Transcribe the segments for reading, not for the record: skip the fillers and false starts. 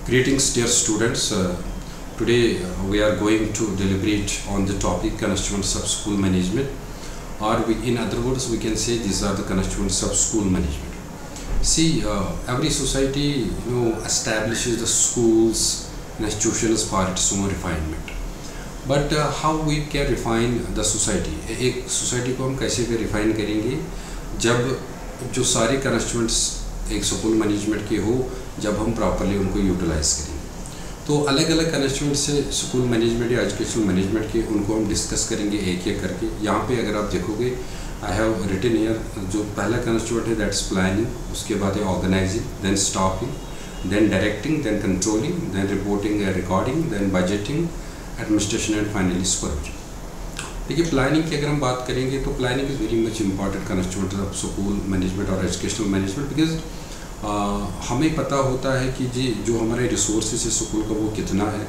Greetings, dear students. Today we are going to deliberate on the topic constituents of school management, or in other words, we can say these are the constituents of school management. See, every society, establishes the schools and institutions for its own refinement. But how we can refine the society? एक society को हम कैसे refine करेंगे जब जो सारे constituents एक school management के हो, जब हम प्रॉपरली उनको यूटिलाइज करेंगे। तो अलग अलग कंस्टिट्यूएंट से स्कूल मैनेजमेंट या एजुकेशनल मैनेजमेंट के उनको हम डिस्कस करेंगे एक एक करके। यहाँ पे अगर आप देखोगे आई हैव रिटन हियर, जो पहला कंस्टिट्यूएंट है दैट्स प्लानिंग, उसके बाद है organizing, then staffing, then directing, then controlling, then reporting and recording, then budgeting, administration and finally supervision. देखिए, प्लानिंग की अगर हम बात करेंगे तो planning is very much important constituent of school management और एजुकेशनल मैनेजमेंट, बिकॉज हमें पता होता है कि जी जो हमारे रिसोर्सेज है स्कूल का वो कितना है,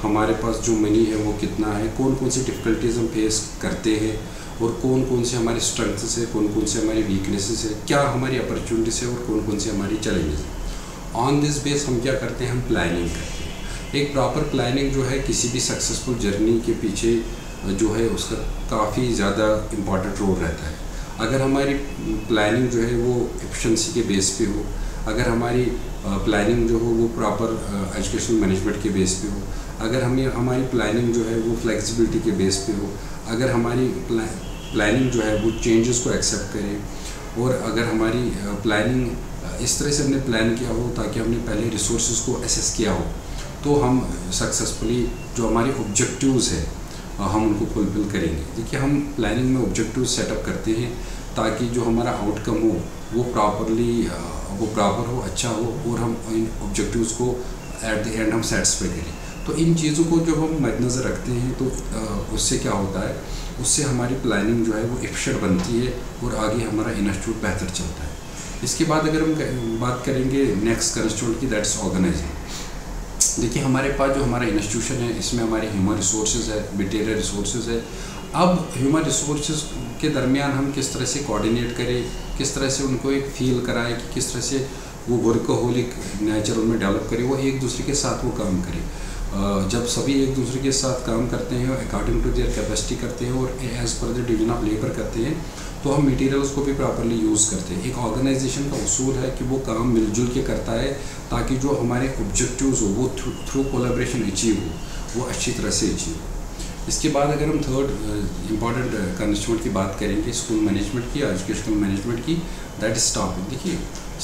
हमारे पास जो मनी है वो कितना है, कौन कौन सी डिफ़िकल्टीज़ हम फेस करते हैं और कौन कौन से हमारे स्ट्रेंथ्स है, कौन कौन से हमारी वीकनेसेस है, क्या हमारी अपॉर्चुनिटीज़ है और कौन कौन सी हमारी चैलेंजेस हैं। ऑन दिस बेस हम क्या करते हैं, हम प्लानिंग करते हैं। एक प्रॉपर प्लानिंग जो है किसी भी सक्सेसफुल जर्नी के पीछे जो है उसका काफ़ी ज़्यादा इम्पॉर्टेंट रोल रहता है। अगर हमारी प्लानिंग जो है वो एफिशिएंसी के बेस पे हो, अगर हमारी प्लानिंग जो हो वो प्रॉपर एजुकेशनल मैनेजमेंट के बेस पे हो, अगर हमारी प्लानिंग जो है वो फ्लेक्सिबिलिटी के बेस पे हो, अगर हमारी प्लानिंग जो है वो चेंजेस को एक्सेप्ट करे, और अगर हमारी प्लानिंग इस तरह से हमने प्लान किया हो ताकि हमने पहले रिसोर्सेज को एसेस किया हो, तो हम सक्सेसफुली जो हमारे ऑब्जेक्टिव्स है हम उनको फुलफिल करेंगे। देखिए, हम प्लानिंग में ऑब्जेक्टिव सेटअप करते हैं ताकि जो हमारा आउटकम हो वो प्रॉपर हो, अच्छा हो, और हम इन ऑब्जेक्टिव्स को एट द एंड हम सेटिस्फाई करें। तो इन चीज़ों को जब हम मद्देनज़र रखते हैं तो उससे क्या होता है, उससे हमारी प्लानिंग जो है वो एफिशिएंट बनती है और आगे हमारा इंस्टीट्यूट बेहतर चलता है। इसके बाद अगर हम बात करेंगे नेक्स्ट कंस्टिट्यूएंट की, दैट्स ऑर्गेनाइजिंग। देखिए, हमारे पास जो हमारा इंस्टीट्यूशन है इसमें हमारे ह्यूमन रिसोर्सेज है, मटेरियल रिसोर्सेज है। अब ह्यूमन रिसोर्सेज के दरमियान हम किस तरह से कोऑर्डिनेट करें, किस तरह से उनको एक फील कराएं कि किस तरह से वो वर्कहोलिक नेचर उनमें डेवलप करें, वो एक दूसरे के साथ वो काम करें। जब सभी एक दूसरे के साथ काम करते हैं और अकॉर्डिंग टू देयर कैपेसिटी करते हैं और as per the division of labour करते हैं, तो हम मटेरियल्स को भी प्रॉपरली यूज़ करते हैं। एक ऑर्गेनाइजेशन का उसूल है कि वो काम मिलजुल के करता है ताकि जो हमारे ऑब्जेक्टिव्स हो वो थ्रू कोलैबोरेशन अचीव हो, वो अच्छी तरह से अचीव हो। इसके बाद अगर हम थर्ड इम्पॉर्टेंट कंस्टिट्यूएंट की बात करेंगे स्कूल मैनेजमेंट की, एजुकेशनल मैनेजमेंट की, दैट इज स्टाफ। देखिए,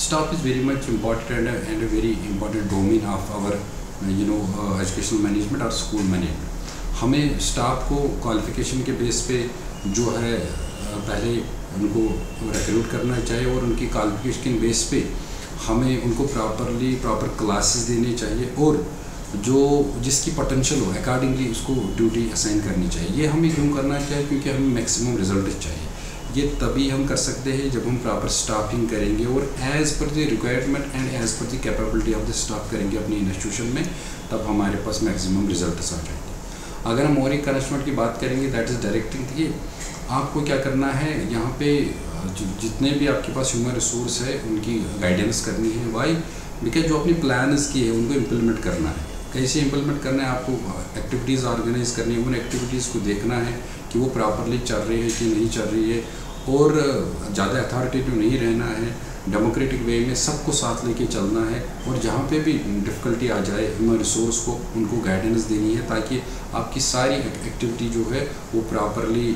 staff is very much important and very important domain of our educational management और स्कूल मैनेजमेंट। हमें स्टाफ को क्वालिफिकेशन के बेस पे जो है पहले उनको रिक्रूट करना चाहिए और उनकी क्वालिफिकेशन बेस पे हमें उनको प्रॉपर क्लासेस देने चाहिए और जो जिसकी पोटेंशियल हो अकॉर्डिंगली उसको ड्यूटी असाइन करनी चाहिए। ये हमें क्यों करना चाहिए, क्योंकि हमें मैक्सिमम रिजल्ट चाहिए। ये तभी हम कर सकते हैं जब हम प्रॉपर स्टाफिंग करेंगे और as per the requirement and as per the capability of the staff करेंगे अपनी इंस्टीट्यूशन में, तब हमारे पास मैक्सिमम रिजल्ट आ जाएंगे। अगर हम और एक कंस्टिट्यूएंट की बात करेंगे, दैट इज़ डायरेक्टिंग। देखिए, आपको क्या करना है, यहाँ पे जितने भी आपके पास ह्यूमन रिसोर्स है उनकी गाइडेंस करनी है। वाई? बिकॉज जो अपनी प्लान्स की है उनको इम्प्लीमेंट करना है। कैसे इम्प्लीमेंट करना है, आपको एक्टिविटीज़ ऑर्गेनाइज करनी है, उन एक्टिविटीज़ को देखना है कि वो प्रॉपरली चल रही है कि नहीं चल रही है, और ज़्यादा अथॉरिटेटिव नहीं रहना है, डेमोक्रेटिक वे में सबको साथ लेके चलना है, और जहाँ पे भी डिफ़िकल्टी आ जाए ह्यूमन रिसोर्स को उनको गाइडेंस देनी है ताकि आपकी सारी एक्टिविटी जो है वो प्रॉपरली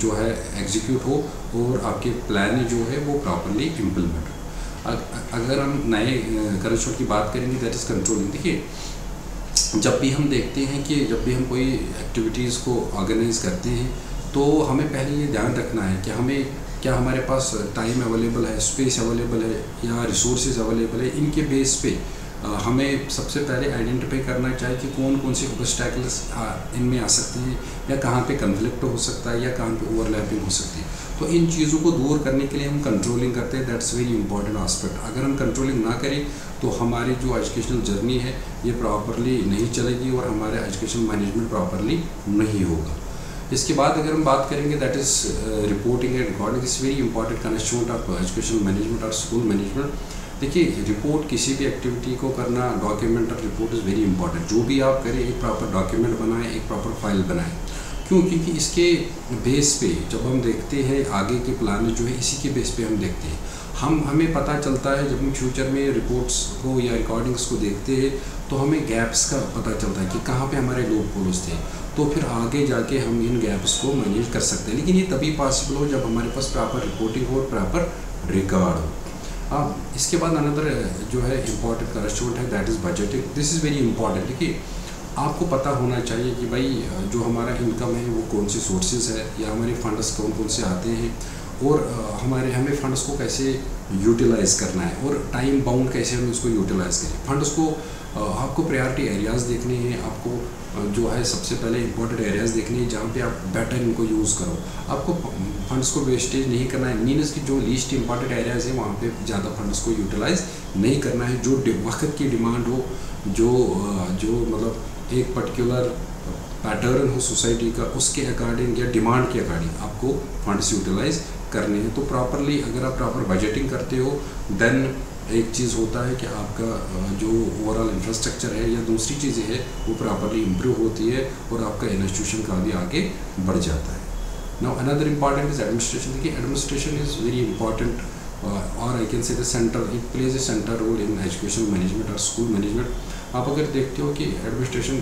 जो है एग्जीक्यूट हो और आपके प्लान जो है वो प्रॉपरली इम्प्लीमेंट हो। अगर हम नए कंस्टिट्यूएंट की बात करेंगे, दैट इज़ कंट्रोलिंग। देखिए, जब भी हम देखते हैं कि जब भी हम कोई एक्टिविटीज़ को ऑर्गेनाइज करते हैं तो हमें पहले ये ध्यान रखना है कि हमें क्या हमारे पास टाइम अवेलेबल है, स्पेस अवेलेबल है या रिसोर्सेज अवेलेबल है। इनके बेस पे हमें सबसे पहले आइडेंटिफाई करना चाहिए कि कौन कौन से ऑब्स्टैकल्स इनमें आ सकते हैं या कहाँ पे कन्फ्लिक्ट हो सकता है या कहाँ पे ओवरलैपिंग हो सकती है। तो इन चीज़ों को दूर करने के लिए हम कंट्रोलिंग करते हैं। That's very important aspect. अगर हम कंट्रोलिंग ना करें तो हमारी जो एजुकेशनल जर्नी है ये प्रॉपरली नहीं चलेगी और हमारा एजुकेशन मैनेजमेंट प्रॉपरली नहीं होगा। इसके बाद अगर हम बात करेंगे, that is reporting and recording. Is very important constituent of educational management और स्कूल मैनेजमेंट। देखिए, रिपोर्ट किसी भी एक्टिविटी को करना, डॉक्यूमेंट और रिपोर्ट इज़ वेरी इंपॉर्टेंट। जो भी आप करें एक प्रॉपर डॉक्यूमेंट बनाएं, एक प्रॉपर फाइल बनाएं। क्यों? क्योंकि इसके बेस पे जब हम देखते हैं आगे के प्लान जो है, इसी के बेस पे हम देखते हैं। हमें पता चलता है जब हम फ्यूचर में रिपोर्ट्स को या रिकॉर्डिंग्स को देखते हैं तो हमें गैप्स का पता चलता है कि कहाँ पे हमारे लूप होल्स थे, तो फिर आगे जाके हम इन गैप्स को मैनेज कर सकते हैं। लेकिन ये तभी पॉसिबल हो जब हमारे पास प्रॉपर रिपोर्टिंग हो और प्रॉपर रिकॉर्ड हो। अब इसके बाद अनदर जो है इम्पॉर्टेंट कंस्ट्रेंट है, that is budgeting. This is very important. देखिए, आपको पता होना चाहिए कि भाई जो हमारा इनकम है वो कौन सी सोर्सेज है, या हमारे फंड्स कौन कौन से आते हैं, और हमें फंड्स को कैसे यूटिलाइज़ करना है, और टाइम बाउंड कैसे हम उसको यूटिलाइज़ करें। फंड्स को आपको प्रायोरिटी एरियाज़ देखने हैं, आपको जो है सबसे पहले इंपॉर्टेंट एरियाज़ देखने हैं जहाँ पे आप बेटर इनको यूज़ करो। आपको फंड्स को वेस्टेज नहीं करना है, मीन्स कि जो लीस्ट इंपॉर्टेंट एरियाज़ हैं वहाँ पे ज़्यादा फंड्स को यूटिलाइज़ नहीं करना है। जो वक्त की डिमांड हो, जो मतलब एक पर्टिकुलर पैटर्न हो सोसाइटी का, उसके अकॉर्डिंग या डिमांड के अकॉर्डिंग आपको फंड्स यूटिलाइज़ करने हैं। तो प्रॉपरली अगर आप प्रॉपर बजटिंग करते हो, देन एक चीज़ होता है कि आपका जो ओवरऑल इंफ्रास्ट्रक्चर है या दूसरी चीज़ें हैं वो प्रॉपरली इम्प्रूव होती है और आपका इंस्टीट्यूशन का भी आगे बढ़ जाता है। Now another important is administration. देखिए, एडमिनिस्ट्रेशन इज़ वेरी इंपॉर्टेंट, और I can say the centre, it plays a centre role in education management और स्कूल मैनेजमेंट। आप अगर देखते हो कि एडमिनिस्ट्रेशन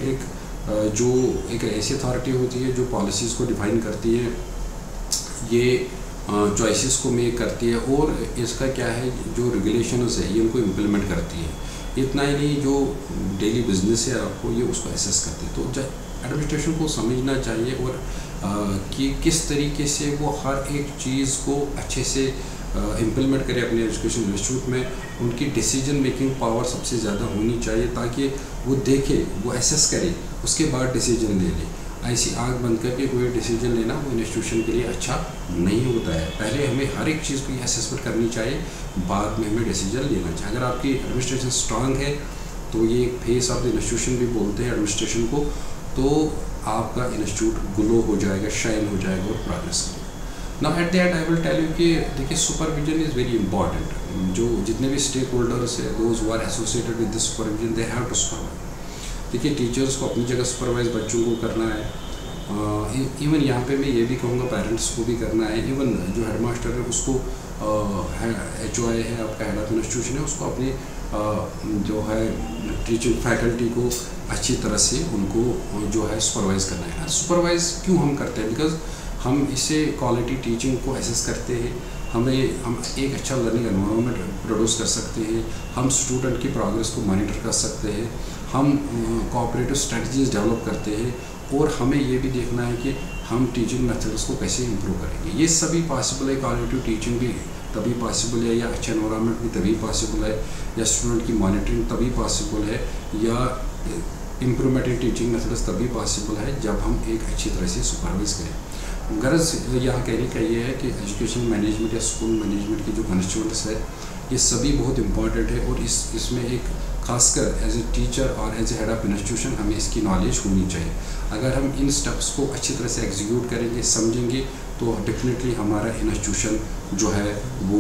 एक ऐसी अथॉरिटी होती है जो पॉलिसीज़ को डिफाइन करती है, ये चॉइसेस को मेक करती है, और इसका क्या है जो रेगुलेशंस है ये उनको इम्प्लीमेंट करती है। इतना ही नहीं, जो डेली बिजनेस है आपको ये उसको एसेस करती है। तो एडमिनिस्ट्रेशन को समझना चाहिए और कि किस तरीके से वो हर एक चीज़ को अच्छे से इम्प्लीमेंट करे अपने एजुकेशन इंस्टीट्यूट में। उनकी डिसीजन मेकिंग पावर सबसे ज़्यादा होनी चाहिए ताकि वो देखे, वो एसेस करे, उसके बाद डिसीजन ले ले। ऐसी आँख बंद करके कोई डिसीजन लेना वो इंस्टीट्यूशन के लिए अच्छा नहीं होता है। पहले हमें हर एक चीज़ की असेसमेंट करनी चाहिए, बाद में हमें डिसीजन लेना चाहिए। अगर आपकी एडमिनिस्ट्रेशन स्ट्रांग है तो ये फेस ऑफ द इंस्टीट्यूशन भी बोलते हैं एडमिनिस्ट्रेशन को, तो आपका इंस्टीट्यूट ग्लो हो जाएगा, शाइन हो जाएगा और प्रोग्रेस करेगा। Now at the end I will tell you कि देखिए, सुपरविजन इज़ वेरी इंपॉर्टेंट। जो जितने भी स्टेक होल्डर्स है, those who are associated with the supervision, they have to supervise. देखिए, टीचर्स को अपनी जगह सुपरवाइज बच्चों को करना है। इवन यहाँ पे मैं ये भी कहूँगा पेरेंट्स को भी करना है। इवन जो हेडमास्टर है उसको HOI है, आपका हेड ऑफ इंस्टीट्यूशन है, उसको अपनी जो है टीचिंग फैकल्टी को अच्छी तरह से उनको जो है सुपरवाइज़ करना है। सुपरवाइज़ क्यों हम करते हैं? बिकॉज हम इससे क्वालिटी टीचिंग को एसेस करते हैं, हम एक अच्छा लर्निंग एनवायरनमेंट प्रोड्यूस कर सकते हैं, हम स्टूडेंट की प्रोग्रेस को मॉनिटर कर सकते हैं, हम कोऑपरेटिव स्ट्रेटजीज डेवलप करते हैं, और हमें ये भी देखना है कि हम टीचिंग मेथड्स को कैसे इम्प्रूव करेंगे। ये सभी पॉसिबल है। क्वालिटी टीचिंग भी तभी पॉसिबल है, या अच्छा एनवायरनमेंट भी तभी पॉसिबल है, या स्टूडेंट की मॉनिटरिंग तभी पॉसिबल है, या इम्प्रूवमेंट इन टीचिंग मेथड्स तभी पॉसिबल है जब हम एक अच्छी तरह से सुपरवाइज करें। गरज यहाँ कहने का ये है कि एजुकेशन मैनेजमेंट या स्कूल मैनेजमेंट की जो कंस्टिट्यूएंट्स है ये सभी बहुत इंपॉर्टेंट है, और इसमें एक खासकर एज ए टीचर और as a head of institution हमें इसकी नॉलेज होनी चाहिए। अगर हम इन स्टेप्स को अच्छी तरह से एग्जीक्यूट करेंगे, समझेंगे, तो डेफिनेटली हमारा इंस्टीट्यूशन जो है वो